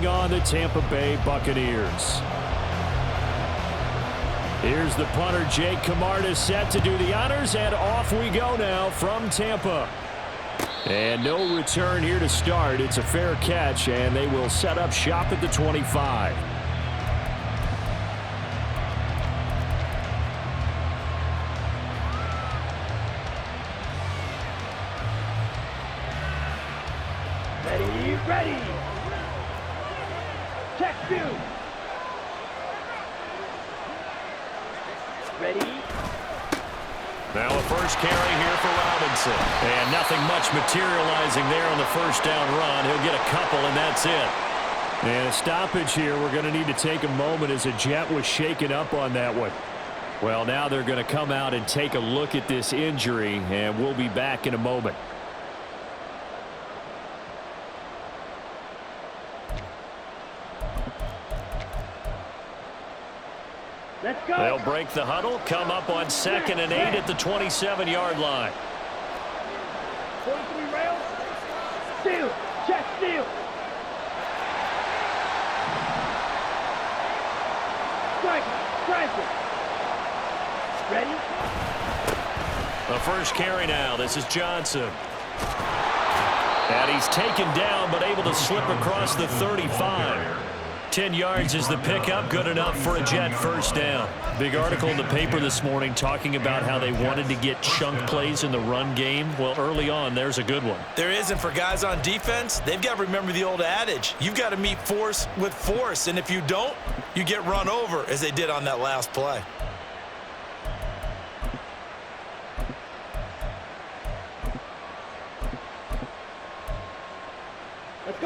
on the Tampa Bay Buccaneers. Here's the punter, Jake Camarda, set to do the honors, and off we go now from Tampa. And no return here to start. It's a fair catch, and they will set up shop at the 25. Ready. Check two. Ready. Now a first carry here for Robinson. And nothing much materializing there on the first down run. He'll get a couple, and that's it. And a stoppage here. We're going to need to take a moment as a Jet was shaken up on that one. Well, now they're going to come out and take a look at this injury, and we'll be back in a moment. Let's go. They'll break the huddle, come up on 2nd and 8 at the 27-yard line. 43 rails. Steal. Check steal. Strike it. Ready. The first carry now. This is Johnson. And he's taken down but able to slip across the 35. 10 yards is the pickup, good enough for a Jet first down. Big article in the paper this morning talking about how they wanted to get chunk plays in the run game. Well, early on, there's a good one. There isn't for guys on defense. They've got to remember the old adage. You've got to meet force with force, and if you don't, you get run over, as they did on that last play.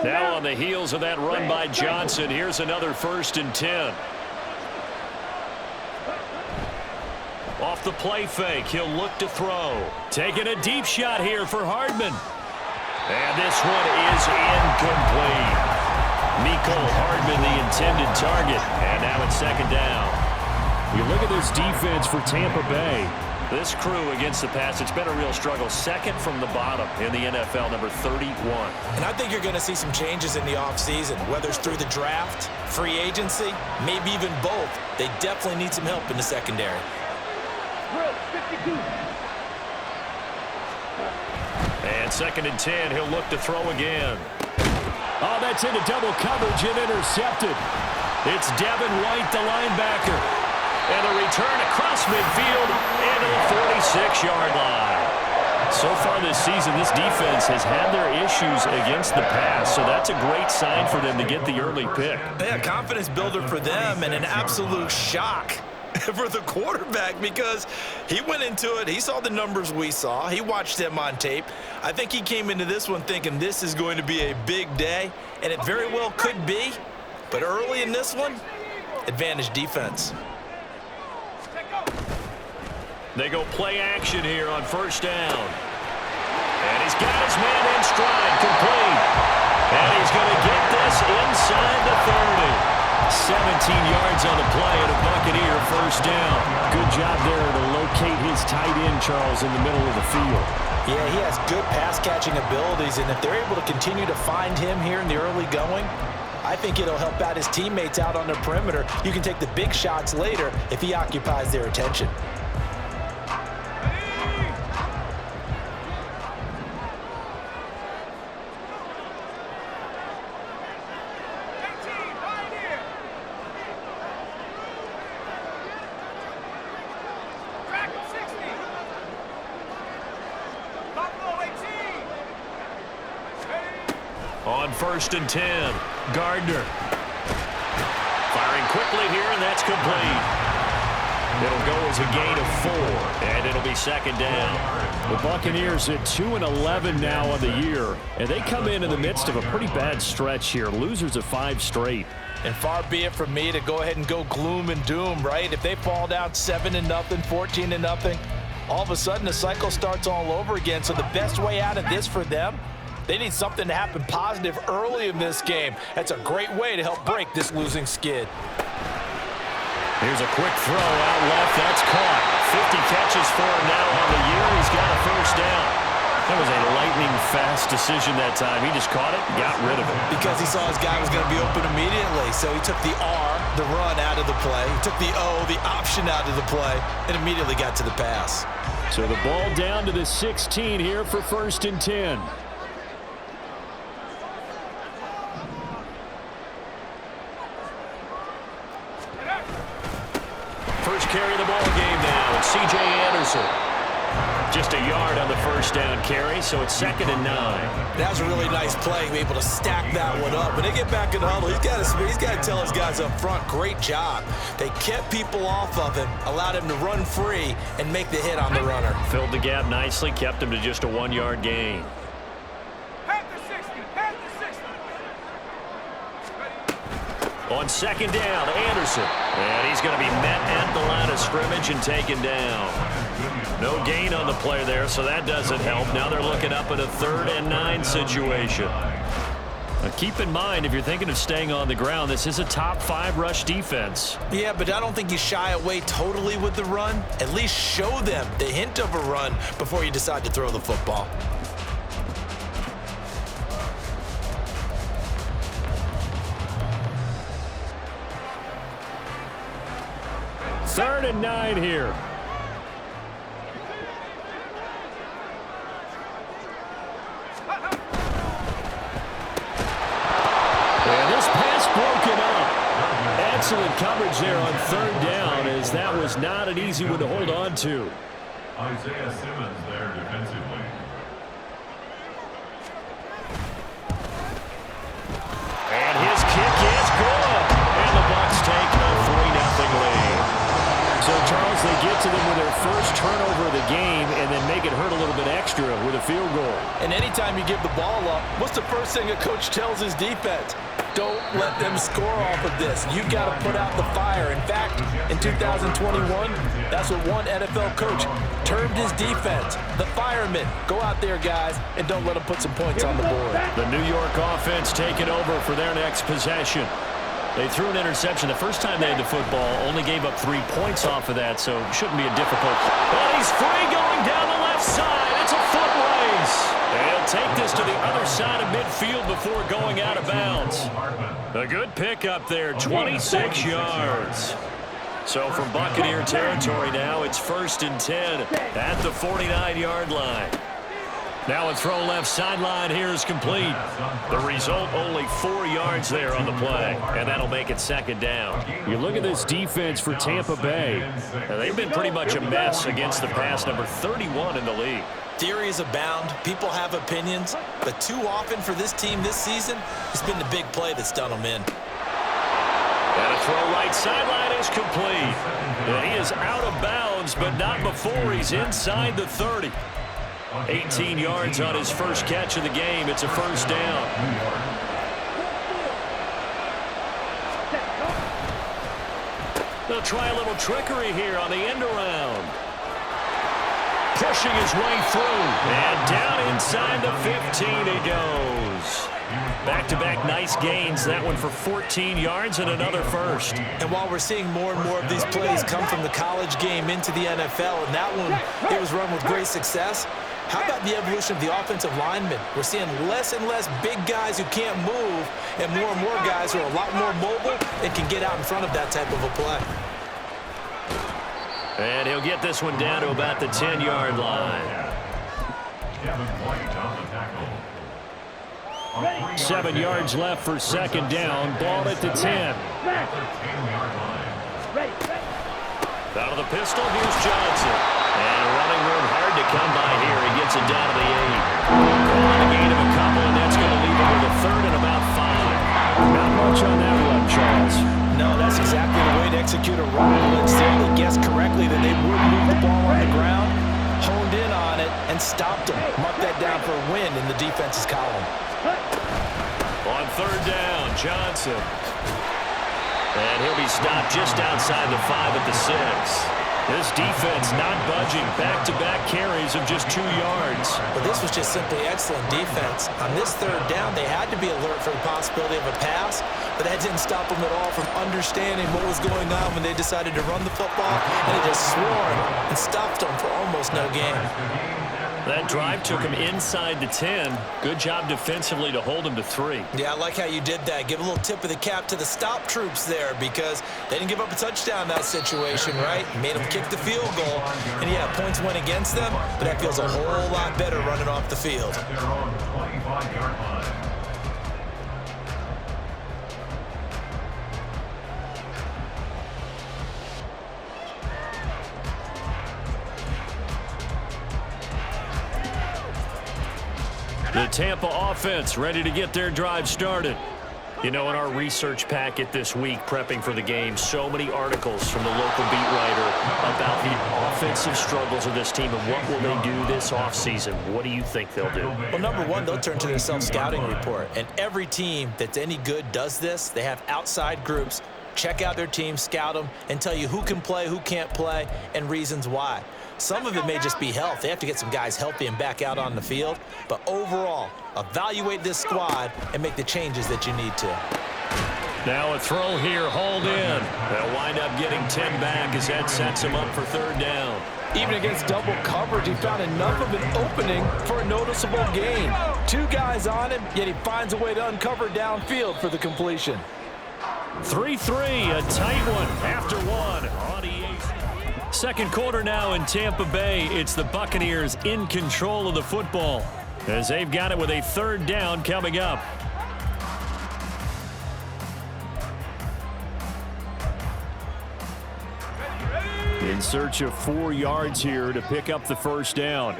Now on the heels of that run by Johnson, here's another 1st and 10. Off the play fake, he'll look to throw. Taking a deep shot here for Hardman. And this one is incomplete. Mecole Hardman, the intended target. And now it's 2nd down. You look at this defense for Tampa Bay. This crew against the pass, it's been a real struggle. 2nd from the bottom in the NFL, number 31. And I think you're going to see some changes in the offseason, whether it's through the draft, free agency, maybe even both. They definitely need some help in the secondary. 52. And 2nd and 10, he'll look to throw again. Oh, that's into double coverage and intercepted. It's Devin White, the linebacker. And a return across midfield into the 46-yard line. So far this season, this defense has had their issues against the pass, so that's a great sign for them to get the early pick. Yeah, confidence builder for them and an absolute shock for the quarterback because he went into it. He saw the numbers we saw. He watched them on tape. I think he came into this one thinking this is going to be a big day, and it very well could be. But early in this one, advantage defense. They go play action here on 1st down. And he's got his man in stride, complete. And he's going to get this inside the 30. 17 yards on the play and a Buccaneer 1st down. Good job there to locate his tight end, Charles, in the middle of the field. Yeah, he has good pass-catching abilities, and if they're able to continue to find him here in the early going, I think it'll help out his teammates out on the perimeter. You can take the big shots later if he occupies their attention. On 1st and 10, Gardner. Firing quickly here, and that's complete. It'll go as a gain of 4, and it'll be 2nd down. The Buccaneers at 2-11 now on the year, and they come in the midst of a pretty bad stretch here. Losers of 5 straight. And far be it from me to go ahead and go gloom and doom, right? If they fall down 7-0, 14-0, all of a sudden the cycle starts all over again. So the best way out of this for them, they need something to happen positive early in this game. That's a great way to help break this losing skid. Here's a quick throw out left. That's caught. 50 catches for him now on the year. He's got a 1st down. That was a lightning-fast decision that time. He just caught it and got rid of it. Because he saw his guy was going to be open So he took the R, the run, out of the play. He took the O, the option, out of the play, and immediately got to the pass. So the ball down to the 16 here for 1st and 10. First carry of the ball game now. It's C.J. Anderson. Just a yard on the first down carry, so it's 2nd and 9. That was a really nice play, be able to stack that one up. When they get back in the huddle, he's got to tell his guys up front, great job. They kept people off of him, allowed him to run free, and make the hit on the runner. Filled the gap nicely, kept him to just a 1-yard gain. On 2nd down, Anderson. And he's going to be met at the line of scrimmage and taken down. No gain on the play there, so that doesn't help. Now they're looking up at a 3rd and 9 situation. Now keep in mind, if you're thinking of staying on the ground, this is a top 5 rush defense. Yeah, but I don't think you shy away totally with the run. At least show them the hint of a run before you decide to throw the football. Third and 9 here. And this pass broken up. Excellent coverage there on 3rd down, as that was not an easy one to hold on to. Isaiah Simmons there defensively. And his kick is good. And the Bucs take a 3-0 lead. So, Charles, they get to them with their first turnover of the game and then make it hurt a little bit extra with a field goal. And anytime you give the ball up, what's the first thing a coach tells his defense? Don't let them score off of this. You got to put out the fire. In fact, in 2021, that's what one NFL coach termed his defense, the firemen. Go out there, guys, and don't let them put some points on the board. The New York offense taking over for their next possession. They threw an interception the first time they had the football, only gave up 3 points off of that, so it shouldn't be a difficult. But he's free going down the left side. It's a foot race. They'll take this to the other side of midfield before going out of bounds. A good pickup there, 26 yards. So from Buccaneer territory now, it's 1st and 10 at the 49-yard line. Now a throw left sideline here is complete. The result, only 4 yards there on the play, and that'll make it 2nd down. You look at this defense for Tampa Bay. They've been pretty much a mess against the pass, number 31 in the league. Theories abound. People have opinions. But too often for this team this season, it's been the big play that's done them in. And a throw right sideline is complete. And he is out of bounds, but not before he's inside the 30. 18 yards on his first catch of the game. It's a 1st down. They'll try a little trickery here on the end around. Pushing his way through. And down inside the 15 he goes. Back-to-back nice gains. That one for 14 yards and another first. And while we're seeing more and more of these plays come from the college game into the NFL, and that one, it was run with great success, how about the evolution of the offensive linemen? We're seeing less and less big guys who can't move and more guys who are a lot more mobile and can get out in front of that type of a play. And he'll get this one down to about the 10-yard line. 7 yards left for 2nd down. Ball at the 10. Out of the pistol, here's Johnson. And running room hard to come by here. He gets it down to the 8. Calling a gain of a couple, and that's going to leave him with a 3rd and about 5. Not much on that run, Charles. No, that's exactly the way to execute a run blitz there. They guessed correctly that they would move the ball on the ground, honed in on it, and stopped them. Mark that down for a win in the defense's column. On 3rd down, Johnson. And he'll be stopped just outside the 5 at the 6. This defense not budging. Back-to-back carries of just 2 yards. But this was just simply excellent defense. On this 3rd down, they had to be alert for the possibility of a pass, but that didn't stop them at all from understanding what was going on when they decided to run the football, and they just swarmed and stopped them for almost no gain. That drive took him inside the 10. Good job defensively to hold him to 3. Yeah, I like how you did that. Give a little tip of the cap to the stop troops there because they didn't give up a touchdown in that situation, right? Made them kick the field goal. And, yeah, points went against them, but that feels a whole lot better running off the field. At their own 25-yard line. The Tampa offense ready to get their drive started. You know, in our research packet this week, prepping for the game, so many articles from the local beat writer about the offensive struggles of this team and what will they do this offseason. What do you think they'll do? Well, number one, they'll turn to their self-scouting report. And every team that's any good does this. They have outside groups. Check out their team, scout them, and tell you who can play, who can't play, and reasons why. Some of it may just be health. They have to get some guys healthy and back out on the field. But overall, evaluate this squad and make the changes that you need to. Now a throw here, hauled in. They'll wind up getting 10 back as that sets him up for 3rd down. Even against double coverage, he found enough of an opening for a noticeable gain. 2 guys on him, yet he finds a way to uncover downfield for the completion. 3-3, a tight one after 1 on EA. Second quarter now in Tampa Bay. It's the Buccaneers in control of the football as they've got it with a 3rd down coming up. In search of 4 yards here to pick up the 1st down.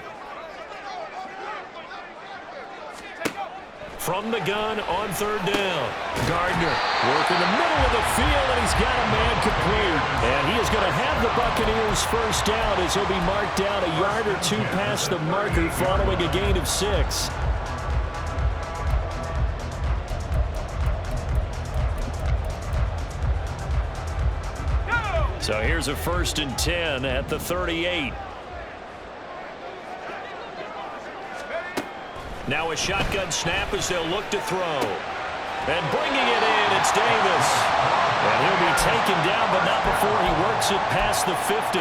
From the gun on 3rd down. Gardner working the middle of the field, and he's got a man complete. And he is going to have the Buccaneers 1st down as he'll be marked down a yard or 2 past the marker following a gain of 6. So here's a 1st and 10 at the 38. Now a shotgun snap as they'll look to throw. And bringing it in, it's Davis. And he'll be taken down, but not before he works it past the 50.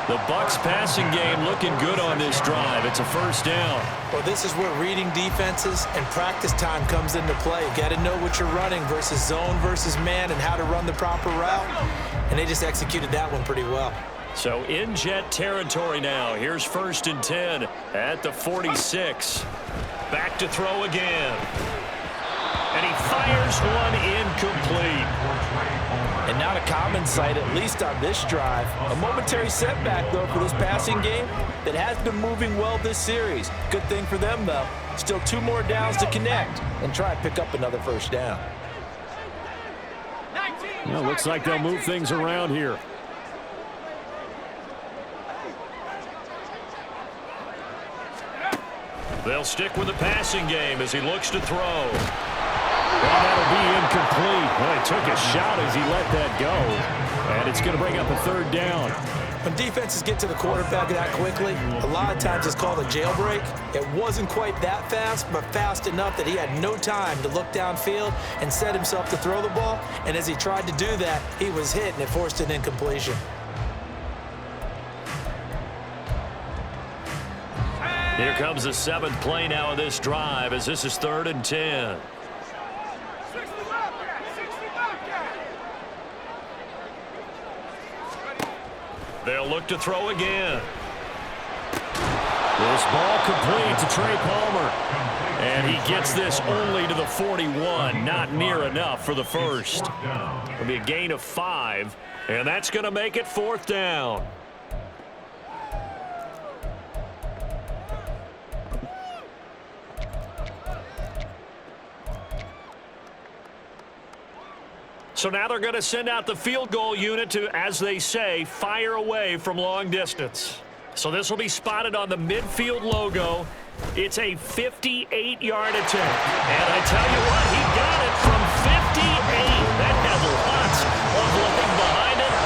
The Bucs passing game looking good on this drive. It's a 1st down. Well, this is where reading defenses and practice time comes into play. You got to know what you're running versus zone versus man and how to run the proper route. And they just executed that one pretty well. So in jet territory now. Here's 1st and 10 at the 46. Back to throw again. And he fires one incomplete. And not a common sight, at least on this drive. A momentary setback, though, for this passing game that has been moving well this series. Good thing for them, though. Still 2 more downs to connect and try and pick up another 1st down. Well, looks like they'll move things around here. They'll stick with the passing game as he looks to throw. Well, that'll be incomplete. Well, he took a shot as he let that go. And it's going to bring up a 3rd down. When defenses get to the quarterback that quickly, a lot of times it's called a jailbreak. It wasn't quite that fast, but fast enough that he had no time to look downfield and set himself to throw the ball. And as he tried to do that, he was hit, and it forced an incompletion. Here comes the 7th play now of this drive as this is 3rd and 10. They'll look to throw again. This ball complete to Trey Palmer. And he gets this only to the 41. Not near enough for the 1st. It'll be a gain of 5. And that's going to make it 4th down. So now they're going to send out the field goal unit to, as they say, fire away from long distance. So this will be spotted on the midfield logo. It's a 58-yard attempt. And I tell you what, he got it from 58. That has lots of looking behind it.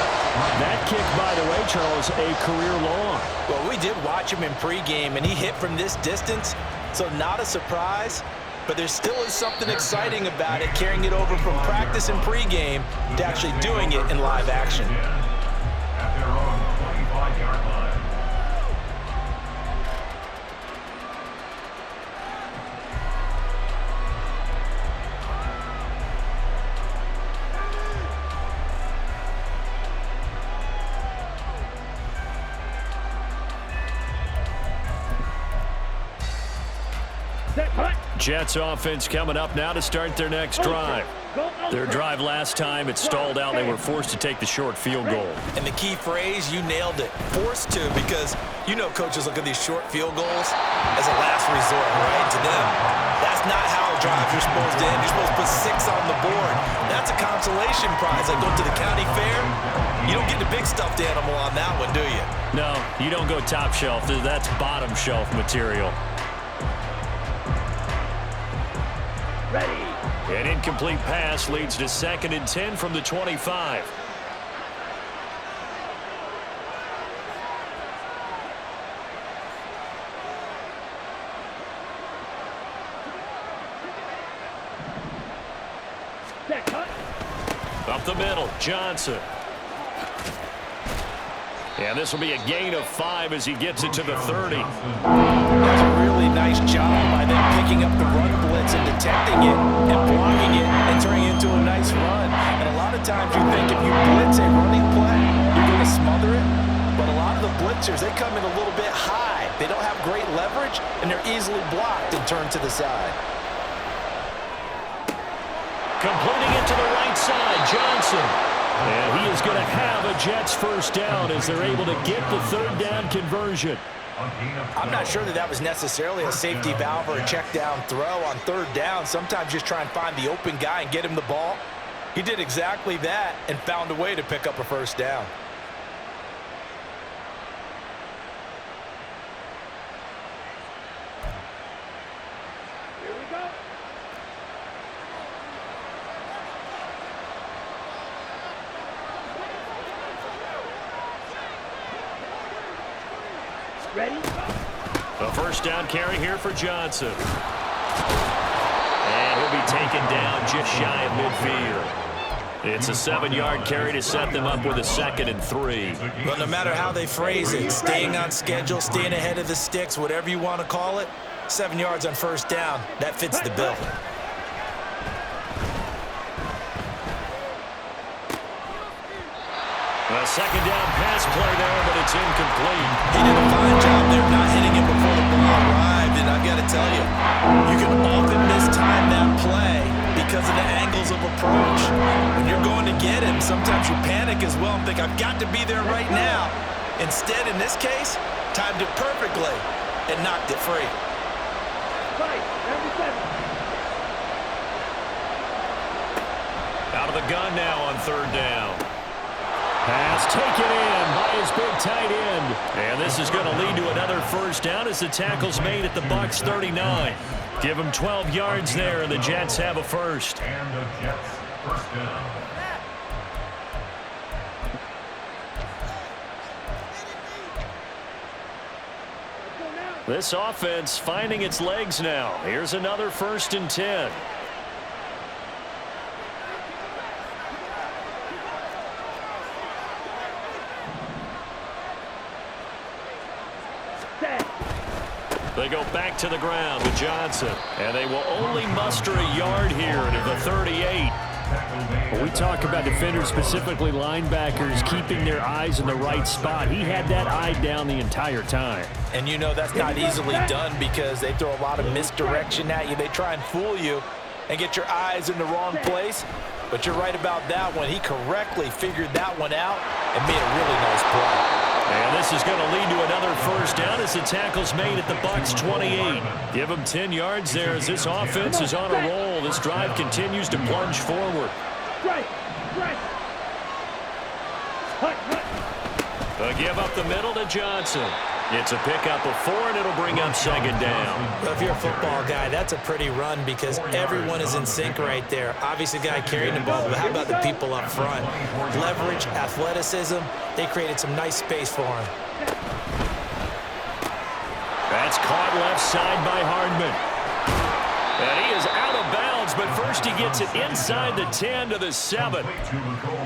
That kick, by the way, Charles, a career long. Well, we did watch him in pregame, and he hit from this distance, so not a surprise. But there still is something exciting about it, carrying it over from practice and pregame to actually doing it in live action. At their own 25-yard line. Jets offense coming up now to start their next drive. Their drive last time, it stalled out. They were forced to take the short field goal. And the key phrase, you nailed it, forced to, because you know coaches look at these short field goals as a last resort, right? To them, that's not how drives are supposed to end. You're supposed to put 6 on the board. That's a consolation prize. Like going to the county fair, you don't get the big stuffed animal on that one, do you? No, you don't go top shelf. That's bottom shelf material. Ready. An incomplete pass leads to 2nd and 10 from the 25. Set cut. Up the middle, Johnson. And this will be a gain of 5 as he gets it to the 30. That's a really nice job by them picking up the run blitz and detecting it and blocking it and turning it into a nice run. And a lot of times you think if you blitz a running play, you're going to smother it. But a lot of the blitzers, they come in a little bit high. They don't have great leverage, and they're easily blocked and turned to the side. Completing it to the right side, Johnson. And he is going to have a Jets first down as they're able to get the 3rd down conversion. I'm not sure that was necessarily a safety valve or a check down throw on 3rd down. Sometimes just try and find the open guy and get him the ball. He did exactly that and found a way to pick up a first down. Here we go. Ready? A first down carry here for Johnson. And he'll be taken down just shy of midfield. It's a 7-yard carry to set them up with a 2nd and 3. But no matter how they phrase it, staying on schedule, staying ahead of the sticks, whatever you want to call it, 7 yards on first down, that fits the bill. A 2nd down pass play there, but it's incomplete. He did a fine job there not hitting it before the ball arrived, and I've got to tell you, you can often mistime that play because of the angles of approach. When you're going to get him, sometimes you panic as well and think, I've got to be there right now. Instead, in this case, timed it perfectly and knocked it free. Fight. Number 7. Out of the gun now on 3rd down. Pass taken in by his big tight end. And this is going to lead to another first down as the tackle's made at the Bucs 39. Give them 12 yards there, and the Jets have a first. And the Jets first down. This offense finding its legs now. Here's another 1st and 10. They go back to the ground with Johnson, and they will only muster a yard here to the 38. When we talk about defenders, specifically linebackers, keeping their eyes in the right spot, he had that eye down the entire time. And you know that's not easily done because they throw a lot of misdirection at you. They try and fool you and get your eyes in the wrong place. But you're right about that one. He correctly figured that one out and made a really nice play. And this is going to lead to another first down as the tackle's made at the Bucs 28. Give them 10 yards there as this offense is on a roll. This drive continues to plunge forward. Right. Hut. A give up the middle to Johnson. It's a pickup of 4, and it'll bring up 2nd down. Well, if you're a football guy, that's a pretty run because everyone is in sync right there. Obviously, the guy carrying the ball, but how about the people up front? Leverage, athleticism, they created some nice space for him. That's caught left side by Hardman. And he is out of bounds, but first he gets it inside the 10 to the 7.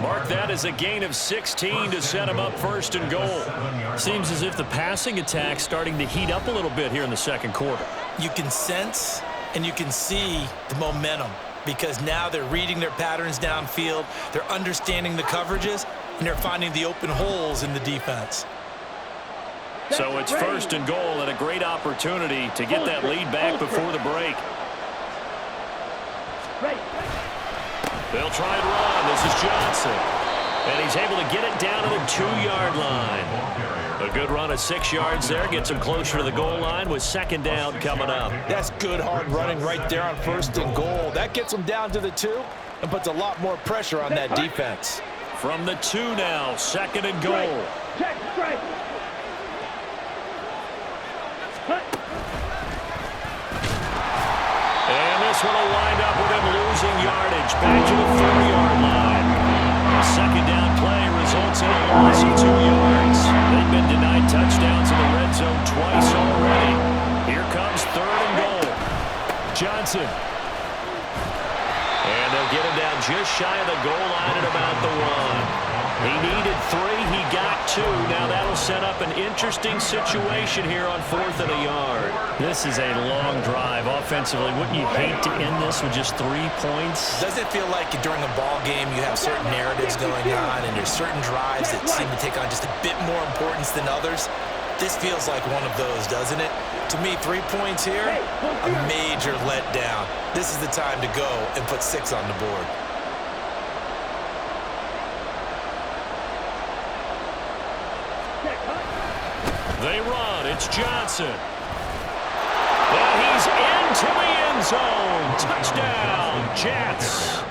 Mark that as a gain of 16 to set him up 1st and goal. Seems as if the passing attack's starting to heat up a little bit here in the 2nd quarter. You can sense and you can see the momentum because now they're reading their patterns downfield, they're understanding the coverages, and they're finding the open holes in the defense. So it's 1st and goal and a great opportunity to get that lead back before the break. They'll try and run. This is Johnson. And he's able to get it down to the 2-yard line. A good run of 6 yards there. Gets him closer to the goal line with second down coming up. That's good hard running right there on first and goal. That gets him down to the 2 and puts a lot more pressure on that defense. From the 2 now, second and goal. Check straight. And this one will wind up with him losing yardage back to the 4-yard line. A second down play results in a loss of 2 yards. They've been denied touchdowns in the red zone twice already. Here comes third and goal. Johnson. And they'll get him down just shy of the goal line at about the 1. He needed 3. He got 2. Now that'll set up an interesting situation here on 4th and a yard. This is a long drive offensively. Wouldn't you hate to end this with just 3 points? Doesn't it feel like during a ball game you have certain narratives going on and there's certain drives that seem to take on just a bit more importance than others? This feels like one of those, doesn't it? To me, 3 points here, a major letdown. This is the time to go and put 6 on the board. They run. It's Johnson. And he's into the end zone. Touchdown, Jets.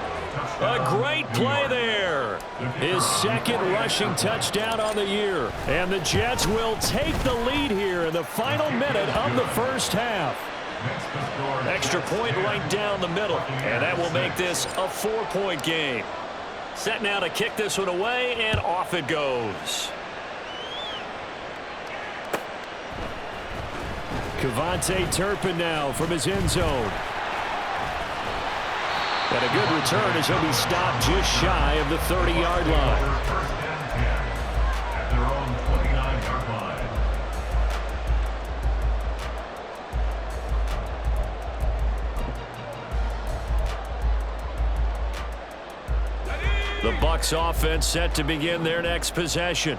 A great play there. His second rushing touchdown on the year. And the Jets will take the lead here in the final minute of the first half. Extra point right down the middle. And that will make this a 4-point game. Set now to kick this one away, and off it goes. Kevontae Turpin now from his end zone. And a good return as he'll be stopped just shy of the 30-yard line. First and 10 at their own 29-yard line. The Bucs offense set to begin their next possession.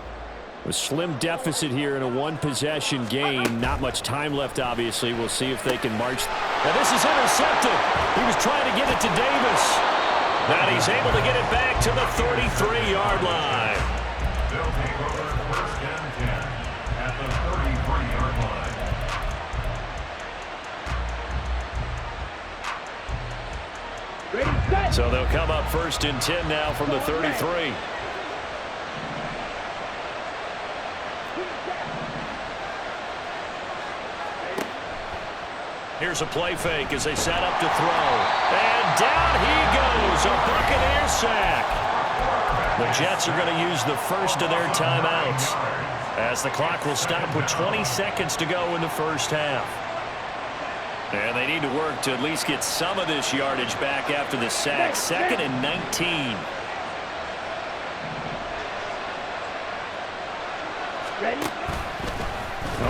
A slim deficit here in a one-possession game. Not much time left, obviously. We'll see if they can march. Now this is intercepted. He was trying to get it to Davis. Now he's able to get it back to the 33-yard line. They'll take over first and 10 at the 33-yard line. Ready, set. So they'll come up first and 10 now from the 33. Here's a play fake as they set up to throw. And down he goes, a Buccaneer sack. The Jets are going to use the first of their timeouts as the clock will stop with 20 seconds to go in the first half. And they need to work to at least get some of this yardage back after the sack. 2nd and 19. Ready.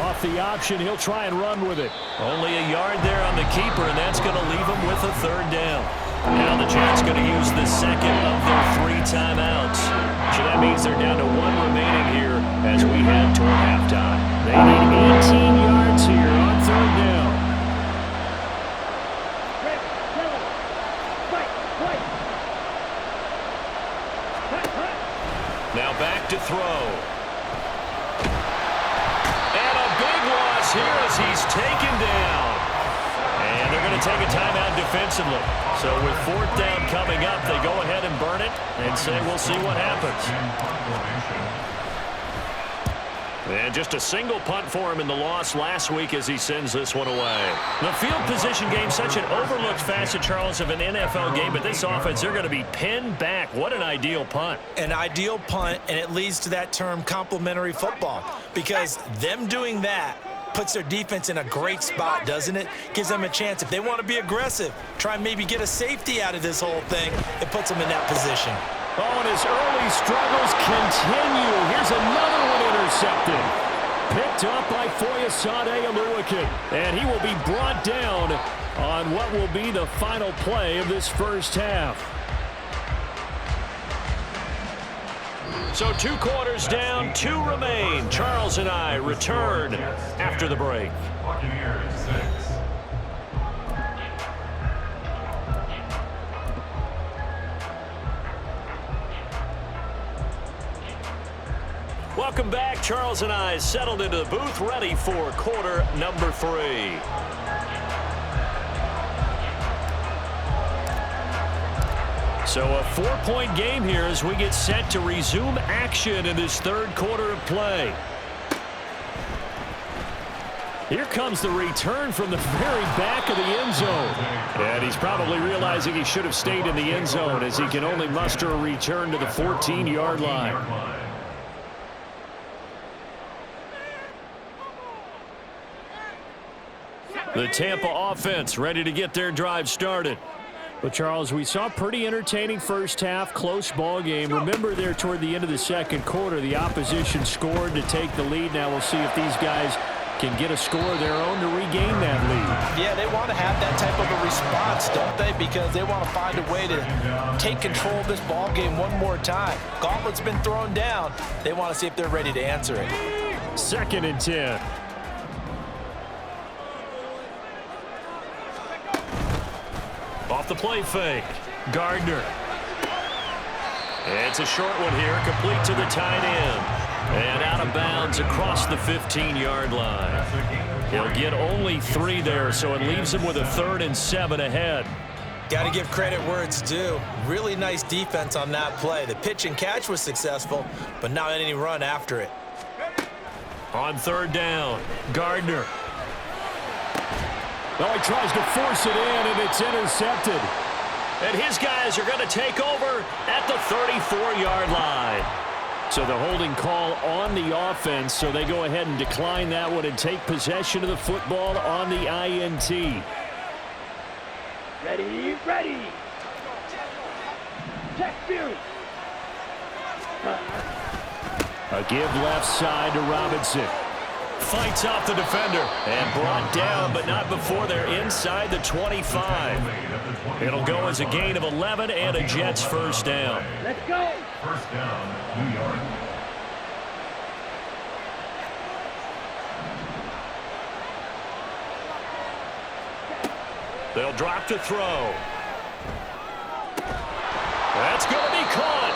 Off the option, he'll try and run with it. Only a yard there on the keeper, and that's going to leave him with a third down. Now the Jets going to use the second of their 3 timeouts. So that means they're down to 1 remaining here as we head toward halftime. They need 18 yards here on third down. Now back to throw. Here as he's taken down. And they're going to take a timeout defensively. So with 4th down coming up, they go ahead and burn it and say we'll see what happens. And just a single punt for him in the loss last week as he sends this one away. The field position game, such an overlooked facet, Charles, of an NFL game, but this offense, they're going to be pinned back. What an ideal punt. An ideal punt, and it leads to that term complementary football, because them doing that puts their defense in a great spot, doesn't it? Gives them a chance. If they want to be aggressive, try and maybe get a safety out of this whole thing, it puts them in that position. Oh, and his early struggles continue. Here's another one intercepted. Picked up by Foyesade Oluwakin. And he will be brought down on what will be the final play of this first half. So 2 quarters down, 2 remain. Charles and I return after the break. Buccaneers 6. Welcome back. Charles and I settled into the booth, ready for quarter number 3. So a 4-point game here as we get set to resume action in this third quarter of play. Here comes the return from the very back of the end zone. And he's probably realizing he should have stayed in the end zone as he can only muster a return to the 14-yard line. The Tampa offense ready to get their drive started. Well, Charles, we saw a pretty entertaining first half, close ball game. Remember there toward the end of the second quarter, the opposition scored to take the lead. Now we'll see if these guys can get a score of their own to regain that lead. Yeah, they want to have that type of a response, don't they? Because they want to find a way to take control of this ball game one more time. Gauntlet's been thrown down. They want to see if they're ready to answer it. 2nd and 10. Off the play fake. Gardner. It's a short one here, complete to the tight end. And out of bounds across the 15-yard line. He'll get only 3 there, so it leaves him with a 3rd and 7 ahead. Got to give credit where it's due. Really nice defense on that play. The pitch and catch was successful, but not any run after it. On 3rd down, Gardner. Well, he tries to force it in, and it's intercepted. And his guys are going to take over at the 34-yard line. So the holding call on the offense, so they go ahead and decline that one and take possession of the football on the INT. Ready, ready. Check view. A give left side to Robinson. Fights off the defender and brought down, but not before they're inside the 25. It'll go as a gain of 11 and a Jets first down. Let's go. First down, New York. They'll drop to throw. That's going to be caught.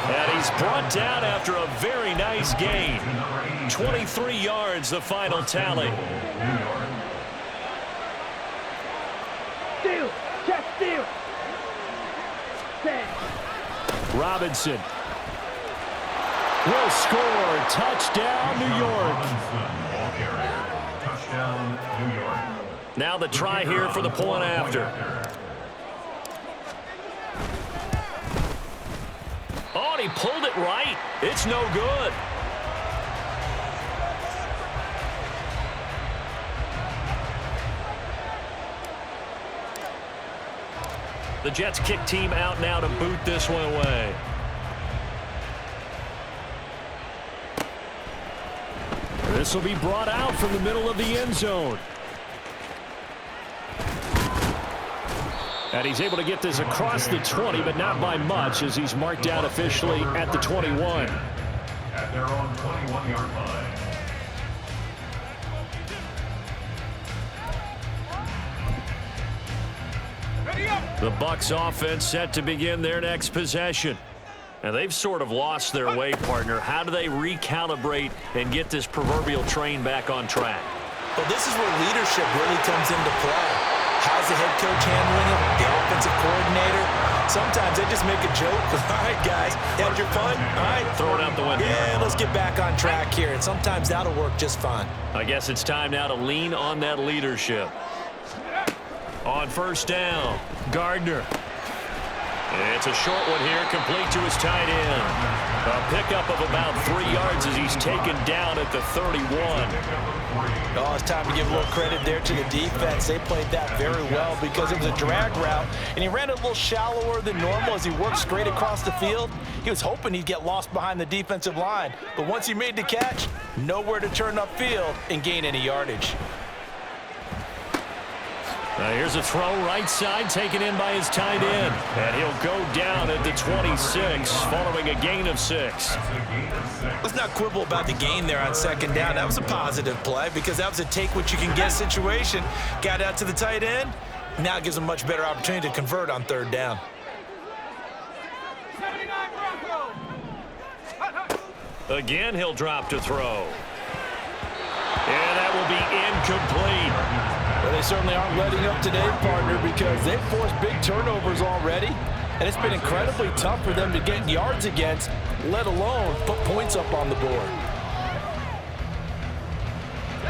And he's brought down after a very nice gain. 23 yards, the final tally. Steal. Check steal. 10. Robinson will score. Touchdown, New York. Touchdown, New York. Now the try here for the point after. Oh, and he pulled it right. It's no good. The Jets kick team out now to boot this one away. This will be brought out from the middle of the end zone. And he's able to get this across the 20, but not by much, as he's marked out officially at the 21. At their own 21-yard line. The Bucs offense set to begin their next possession. And they've sort of lost their way, partner. How do they recalibrate and get this proverbial train back on track? Well, this is where leadership really comes into play. How's the head coach handling it? The offensive coordinator? Sometimes they just make a joke. All right, guys, had your fun? All right. Throw it out the window. Yeah, let's get back on track here. And sometimes that'll work just fine. I guess it's time now to lean on that leadership. On first down, Gardner. It's a short one here, complete to his tight end. A pickup of about 3 yards as he's taken down at the 31. Oh, it's time to give a little credit there to the defense. They played that very well because it was a drag route, and he ran it a little shallower than normal as he worked straight across the field. He was hoping he'd get lost behind the defensive line, but once he made the catch, nowhere to turn upfield and gain any yardage. Now here's a throw right side taken in by his tight end. And he'll go down at the 26 following a gain of 6. Let's not quibble about the gain there on second down. That was a positive play because that was a take-what-you-can-get situation. Got out to the tight end. Now it gives him a much better opportunity to convert on third down. Again, he'll drop to throw. And that will be incomplete. Well, they certainly aren't letting up today, partner, because they've forced big turnovers already, and it's been incredibly tough for them to get yards against, let alone put points up on the board.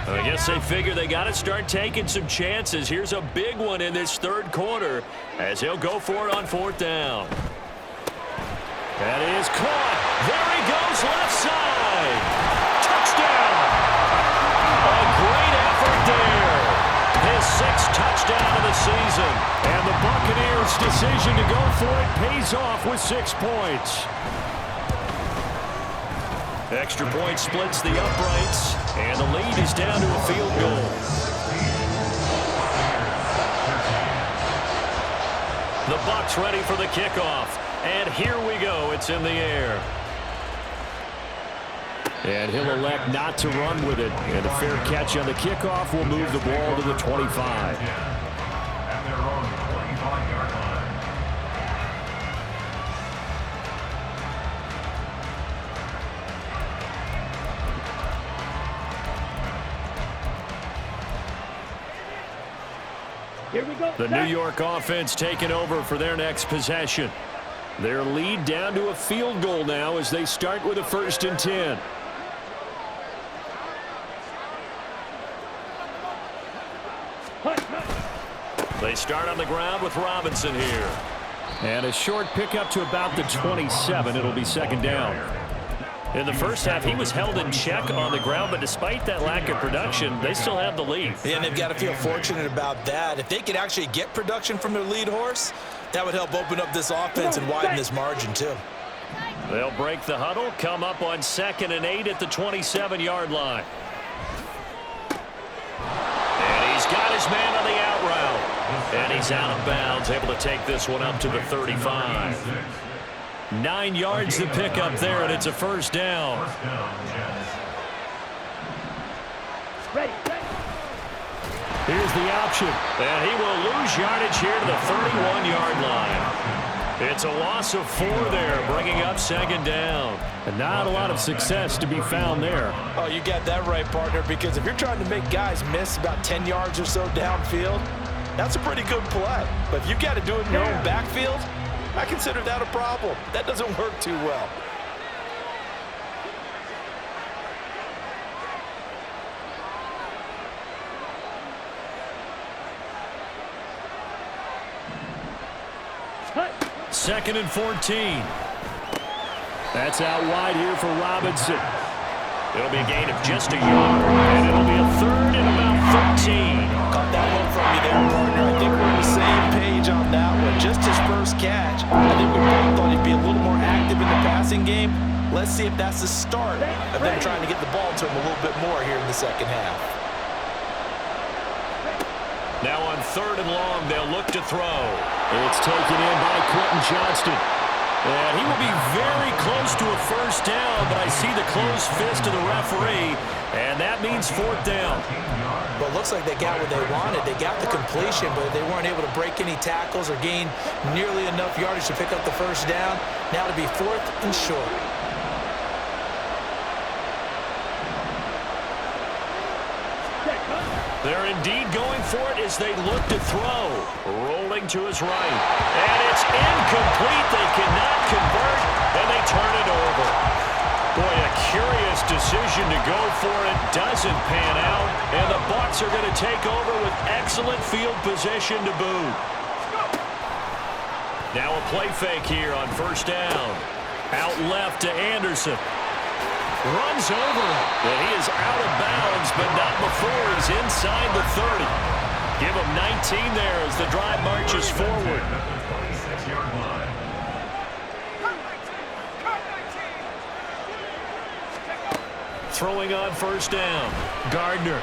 I guess they figure they got to start taking some chances. Here's a big one in this third quarter as he'll go for it on fourth down. That is caught. There he goes, left side. Touchdown. A great effort there. His sixth touchdown of the season. And the Buccaneers' decision to go for it pays off with 6 points. Extra point splits the uprights, and the lead is down to a field goal. The Bucs ready for the kickoff, and here we go. It's in the air. And he'll elect not to run with it. And a fair catch on the kickoff will move the ball to the 25. At their own 25-yard line. Here we go. The New York offense taking over for their next possession. Their lead down to a field goal now as they start with a 1st and 10. They start on the ground with Robinson here. And a short pickup to about the 27. It'll be 2nd down. In the first half, he was held in check on the ground, but despite that lack of production, they still have the lead. Yeah, and they've got to feel fortunate about that. If they could actually get production from their lead horse, that would help open up this offense and widen this margin too. They'll break the huddle, come up on 2nd and 8 at the 27-yard line. And he's got his man on the out route. And he's out of bounds, able to take this one up to the 35. 9 yards to pick up there, and it's a 1st down. Ready. Here's the option. And he will lose yardage here to the 31-yard line. It's a loss of 4 there, bringing up 2nd down. And not a lot of success to be found there. Oh, you got that right, partner, because if you're trying to make guys miss about 10 yards or so downfield, that's a pretty good play. But if you've got to do it in your own backfield, I consider that a problem. That doesn't work too well. Cut. 2nd and 14. That's out wide here for Robinson. It'll be a gain of just a yard, and it'll be a 3rd and about 13. Caught that one from you there, partner. I think we're on the same page on that one. Just his first catch. I think we both thought he'd be a little more active in the passing game. Let's see if that's the start of them trying to get the ball to him a little bit more here in the second half. Now on 3rd and long, they'll look to throw. It's taken in by Quentin Johnston. And he will be very close to a 1st down, but I see the closed fist of the referee, and that means 4th down. Well, it looks like they got what they wanted. They got the completion, but they weren't able to break any tackles or gain nearly enough yardage to pick up the 1st down. Now to be 4th and short. They're indeed going for it as they look to throw. Rolling to his right. And it's incomplete. They cannot convert, and they turn it over. Boy, a curious decision to go for it. Doesn't pan out, and the Bucs are going to take over with excellent field position to boot. Now a play fake here on 1st down. Out left to Anderson. Runs over him, and he is out of bounds, but not before he's inside the 30. Give him 19 there as the drive marches forward. Throwing on 1st down. Gardner.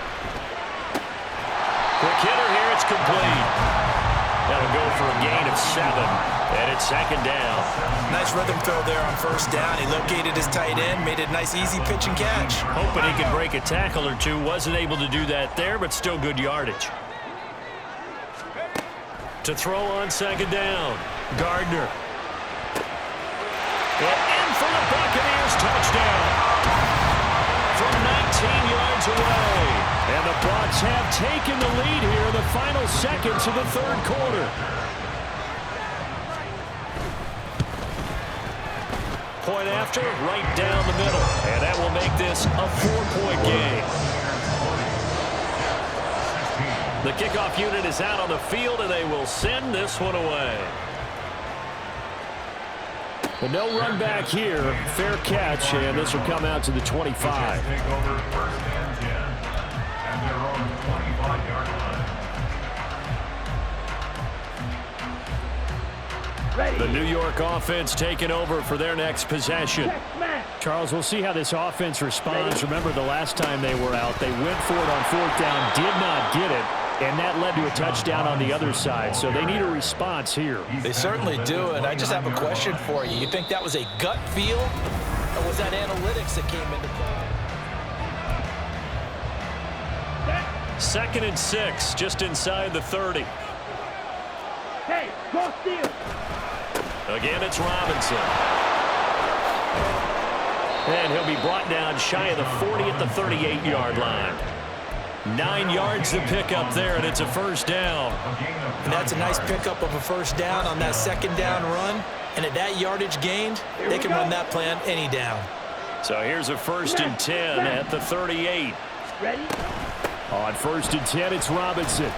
Quick hitter here, it's complete. That'll go for a gain of 7, and it's 2nd down. Nice rhythm throw there on 1st down. He located his tight end, made it a nice, easy pitch and catch. Hoping he could break a tackle or two. Wasn't able to do that there, but still good yardage. To throw on 2nd down. Gardner. And in for the Buccaneers touchdown. Jets have taken the lead here in the final seconds of the third quarter. Point after, right down the middle. And that will make this a 4-point game. The kickoff unit is out on the field, and they will send this one away. But no run back here. Fair catch, and this will come out to the 25. Take over first and 10 at their own 25-yard line. Ready. The New York offense taking over for their next possession. Check, smash. Charles, we'll see how this offense responds. Remember the last time they were out, they went for it on fourth down, did not get it, and that led to a touchdown on the other side. So they need a response here. They certainly do, and I just have a question for you. You think that was a gut feel, or was that analytics that came into play? 2nd and 6, just inside the 30. Hey, cross field. Again, it's Robinson. And he'll be brought down shy of the 40 at the 38-yard line. 9 yards to pick up there, and it's a first down. And that's a nice pickup of a first down on that second down run. And at that yardage gained, they can run that play on any down. So here's a 1st and 10 at the 38. Ready. On 1st and 10, it's Robinson.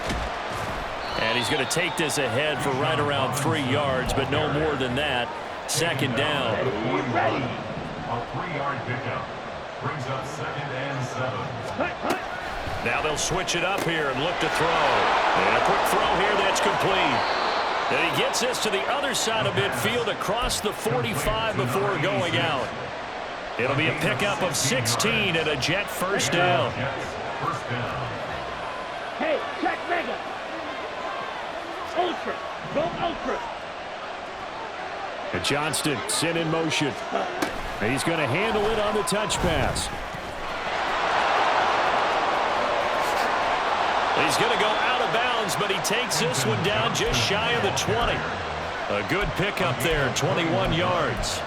And he's going to take this ahead for right around 3 yards, but no more than that. 2nd down. Ready. A 3-yard pickup brings up 2nd and 7. Hut, hut. Now they'll switch it up here and look to throw. And a quick throw here that's complete. And he gets this to the other side of midfield across the 45 before going out. It'll be a pickup of 16 and a Jet first down. First down. Hey, check mega. Ultra. Go ultra. And Johnston sent in motion. And he's going to handle it on the touch pass. He's going to go out of bounds, but he takes this one down just shy of the 20. A good pickup there, 21 yards.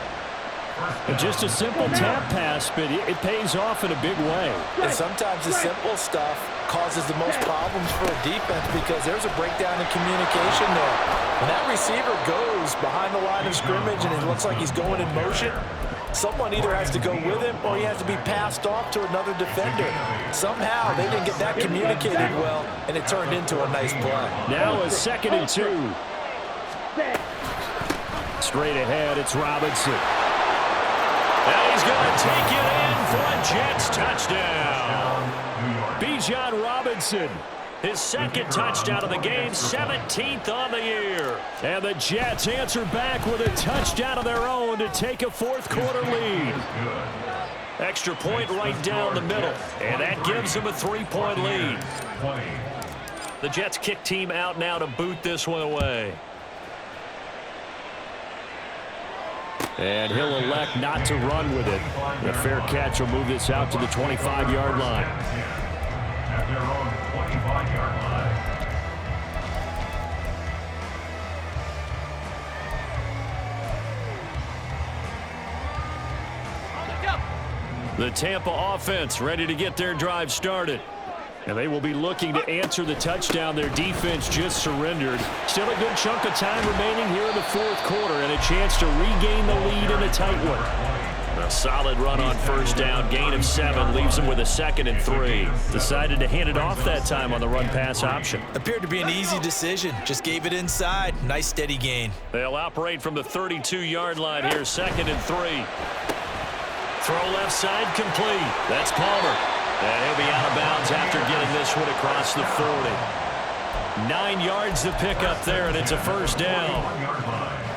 Just a simple tap pass, but it pays off in a big way. And sometimes the simple stuff causes the most problems for a defense because there's a breakdown in communication there. When that receiver goes behind the line of scrimmage and it looks like he's going in motion, someone either has to go with him or he has to be passed off to another defender. Somehow they didn't get that communicated well, and it turned into a nice play. Now a 2nd and 2. Straight ahead, it's Robinson. And he's going to take it in for a Jets touchdown. Bijan Robinson, his 2nd touchdown of the game, 17th on the year. And the Jets answer back with a touchdown of their own to take a 4th quarter lead. Extra point right down the middle, and that gives them a 3-point lead. The Jets kick team out now to boot this one away. And he'll elect not to run with it. The fair catch will move this out to the 25-yard line. At their own 25-yard line. The Tampa offense ready to get their drive started. And they will be looking to answer the touchdown their defense just surrendered. Still a good chunk of time remaining here in the 4th quarter and a chance to regain the lead in a tight one. A solid run on first down, gain of 7, leaves them with a 2nd and 3. Decided to hand it off that time on the run-pass option. Appeared to be an easy decision. Just gave it inside. Nice steady gain. They'll operate from the 32-yard line here, 2nd and 3. Throw left side complete. That's Palmer. And he'll be out of bounds after getting this one across the 40. 9 yards to pick up there, and it's a first down.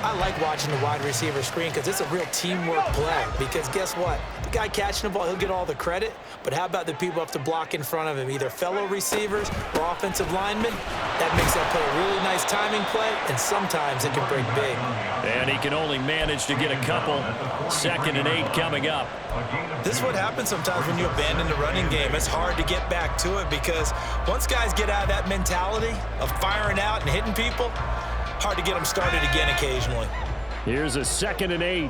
I like watching the wide receiver screen because it's a real teamwork play. Because guess what? The guy catching the ball, he'll get all the credit. But how about the people up to block in front of him, either fellow receivers or offensive linemen? That makes that play a really nice timing play, and sometimes it can break big. And he can only manage to get a couple. 2nd and 8 coming up. This is what happens sometimes when you abandon the running game. It's hard to get back to it because once guys get out of that mentality of firing out and hitting people, hard to get them started again occasionally. Here's a 2nd and 8.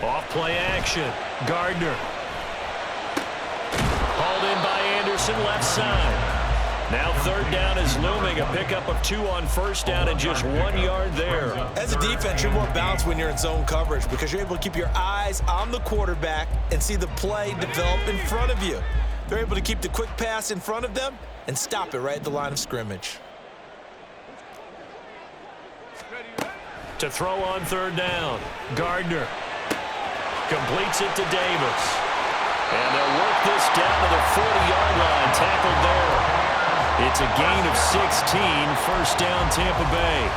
Off play action. Gardner. Jefferson left side. Now third down is looming. A pickup of 2 on first down and just 1 yard there. As a defense, you're more balanced when you're in zone coverage because you're able to keep your eyes on the quarterback and see the play develop in front of you. They're able to keep the quick pass in front of them and stop it right at the line of scrimmage. To throw on third down, Gardner completes it to Davis. And they'll work this down to the 40-yard line, tackled there. It's a gain of 16, first down Tampa Bay.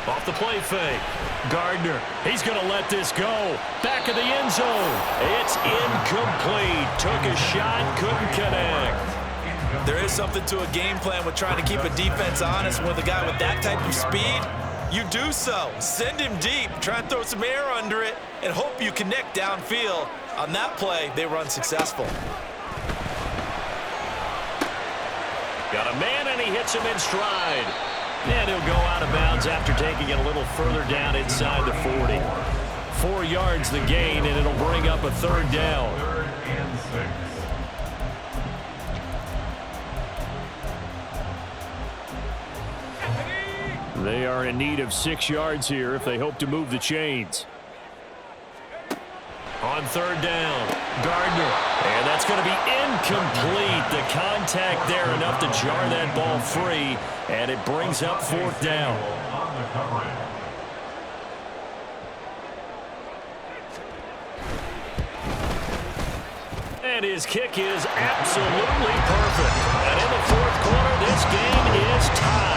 Off the play fake. Gardner, he's going to let this go. Back of the end zone. It's incomplete. Took a shot, couldn't connect. There is something to a game plan with trying to keep a defense honest. With a guy with that type of speed, you do so. Send him deep, try and throw some air under it, and hope you connect downfield. On that play, they were unsuccessful. Got a man, and he hits him in stride. And he'll go out of bounds after taking it a little further down inside the 40. 4 yards the gain, and it'll bring up a third down. 3rd and 6. They are in need of 6 yards here if they hope to move the chains. On third down, Gardner. And that's going to be incomplete. The contact there enough to jar that ball free. And it brings up 4th down. On the coverage. And his kick is absolutely perfect. And in the 4th quarter, this game is tied.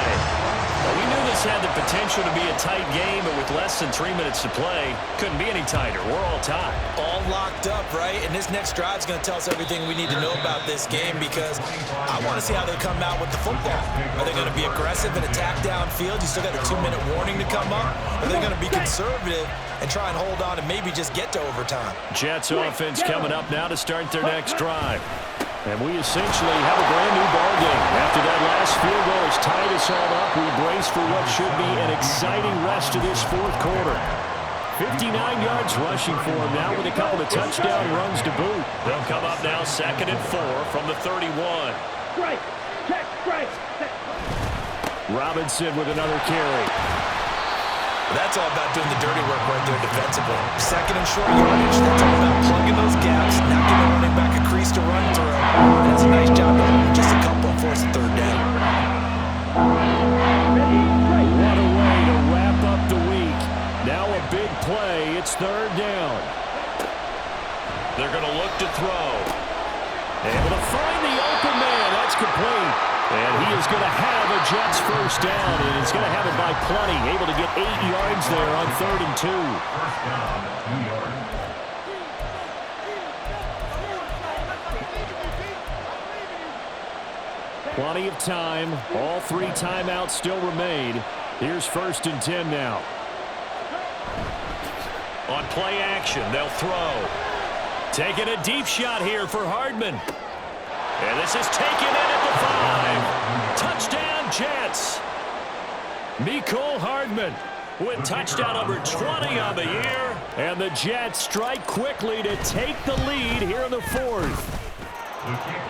We knew this had the potential to be a tight game, but with less than 3 minutes to play, couldn't be any tighter. We're all tied. All locked up, right? And this next drive is going to tell us everything we need to know about this game because I want to see how they come out with the football. Are they going to be aggressive and attack downfield? You still got a 2-minute warning to come up? Are they going to be conservative and try and hold on and maybe just get to overtime? Jets offense coming up now to start their next drive. And we essentially have a brand-new ball game. After that last field goal has tied us all up, we brace for what should be an exciting rest of this 4th quarter. 59 yards rushing for him now with a couple of touchdown runs to boot. They'll come up now 2nd and 4 from the 31. Strike. Check. Strike. Robinson with another carry. That's all about doing the dirty work right there defensively. 2nd and short yardage. That's all about plugging those gaps, not giving the running back a crease to run through. And that's a nice job of just a couple and force a 3rd down. What a way to wrap up the week. Now a big play. It's 3rd down. They're going to look to throw. Able to find the open man. That's complete. And he is going to have a Jets first down, and he's going to have it by plenty. Able to get 8 yards there on 3rd and 2. First down, 2 yards. Plenty of time. All 3 timeouts still remain. Here's 1st and 10 now. On play action, they'll throw. Taking a deep shot here for Hardman. And this is taken in at the 5. Touchdown, Jets. Mecole Hardman with touchdown number 20 on the year. And the Jets strike quickly to take the lead here in the 4th.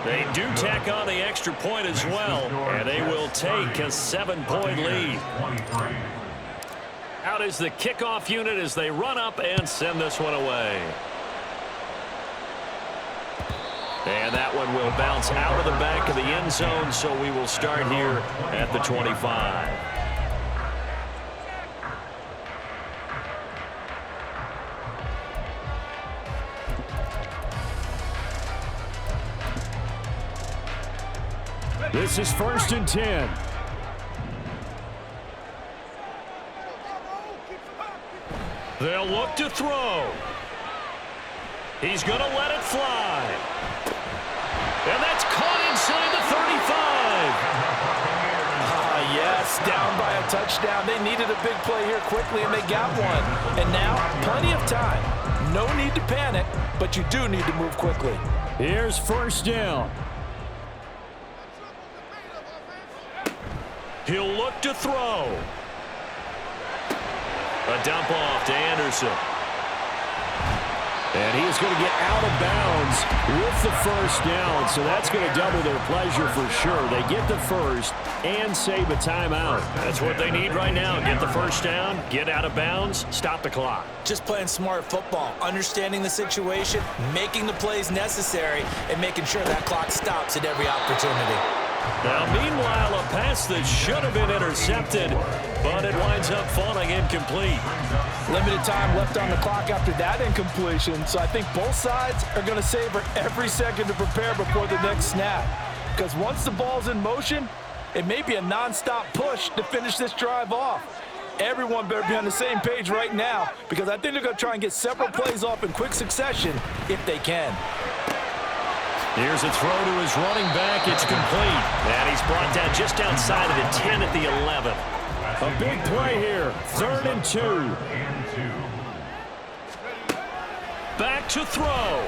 They do tack on the extra point as well, and they will take a 7-point lead. Out is the kickoff unit as they run up and send this one away. And that one will bounce out of the back of the end zone, so we will start here at the 25. This is 1st and 10. They'll look to throw. He's going to let it fly. And that's caught inside the 35. Yes, down by a touchdown. They needed a big play here quickly, and they got one. And now, plenty of time. No need to panic, but you do need to move quickly. Here's 1st down. He'll look to throw. A dump off to Anderson. And he is going to get out of bounds with the first down, so that's going to double their pleasure for sure. They get the first and save a timeout. That's what they need right now. Get the first down, get out of bounds, stop the clock. Just playing smart football, understanding the situation, making the plays necessary, and making sure that clock stops at every opportunity. Now, meanwhile, a pass that should have been intercepted, but it winds up falling incomplete. Limited time left on the clock after that incompletion, so I think both sides are going to savor every second to prepare before the next snap. Because once the ball's in motion, it may be a nonstop push to finish this drive off. Everyone better be on the same page right now, because I think they're going to try and get several plays off in quick succession if they can. Here's a throw to his running back. It's complete. And he's brought down just outside of the 10 at the 11. A big play here. 3rd and 2. Back to throw.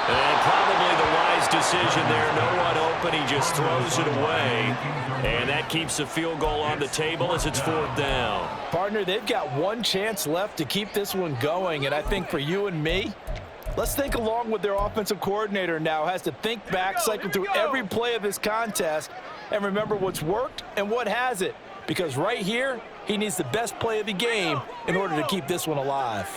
And probably the wise decision there. No one open. He just throws it away. And that keeps the field goal on the table as it's 4th down. Partner, they've got one chance left to keep this one going. And I think for you and me, let's think along with their offensive coordinator now. Has to think back, cycle through every play of this contest, and remember what's worked and what hasn't. Because right here, he needs the best play of the game in order to keep this one alive.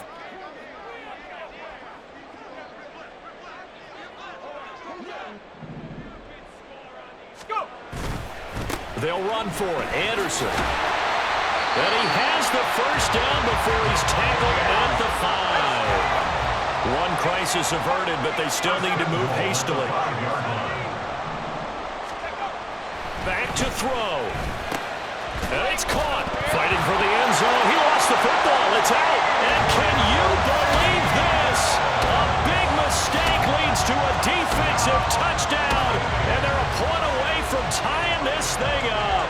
They'll run for it. Anderson. And he has the first down before he's tackled at the 5. One crisis averted, but they still need to move hastily. Back to throw. And it's caught. Fighting for the end zone. He lost the football. It's out. And can you believe this? A big mistake leads to a defensive touchdown. And they're a point away from tying this thing up.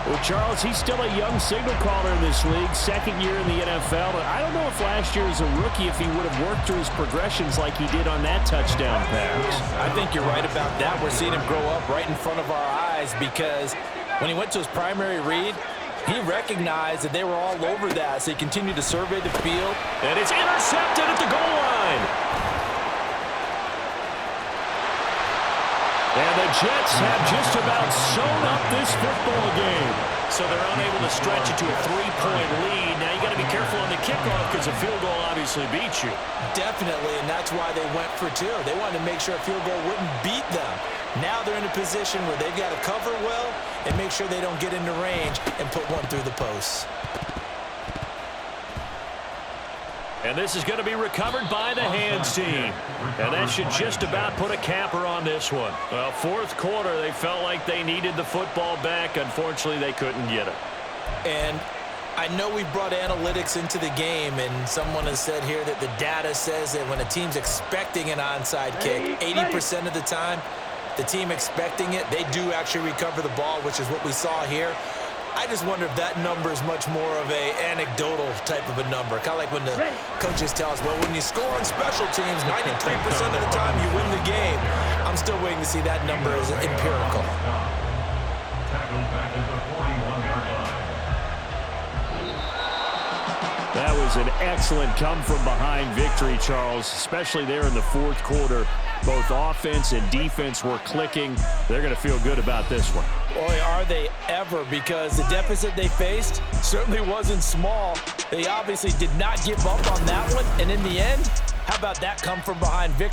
Well, Charles, he's still a young signal caller in this league, 2nd year in the NFL. But I don't know if last year as a rookie, if he would have worked through his progressions like he did on that touchdown pass. I think you're right about that. We're seeing him grow up right in front of our eyes because when he went to his primary read, he recognized that they were all over that, so he continued to survey the field. And it's intercepted at the goal line. And the Jets have just about sewn up this football game. So they're unable to stretch it to a 3-point lead. Now you got to be careful on the kickoff because a field goal obviously beats you. Definitely, and that's why they went for 2. They wanted to make sure a field goal wouldn't beat them. Now they're in a position where they've got to cover well and make sure they don't get into range and put one through the posts. And this is going to be recovered by the hands team. And that should just about put a capper on this one. Well, 4th quarter, they felt like they needed the football back. Unfortunately, they couldn't get it. And I know we brought analytics into the game, and someone has said here that the data says that when a team's expecting an onside kick, 80% of the time, the team expecting it, they do actually recover the ball, which is what we saw here. I just wonder if that number is much more of a anecdotal type of a number. Kind of like when the coaches tell us, well, when you score on special teams, 93% of the time you win the game. I'm still waiting to see that number as empirical. That was an excellent come-from-behind victory, Charles, especially there in the 4th quarter. Both offense and defense were clicking. They're going to feel good about this one. Boy, are they ever, because the deficit they faced certainly wasn't small. They obviously did not give up on that one, and in the end, how about that come-from-behind victory?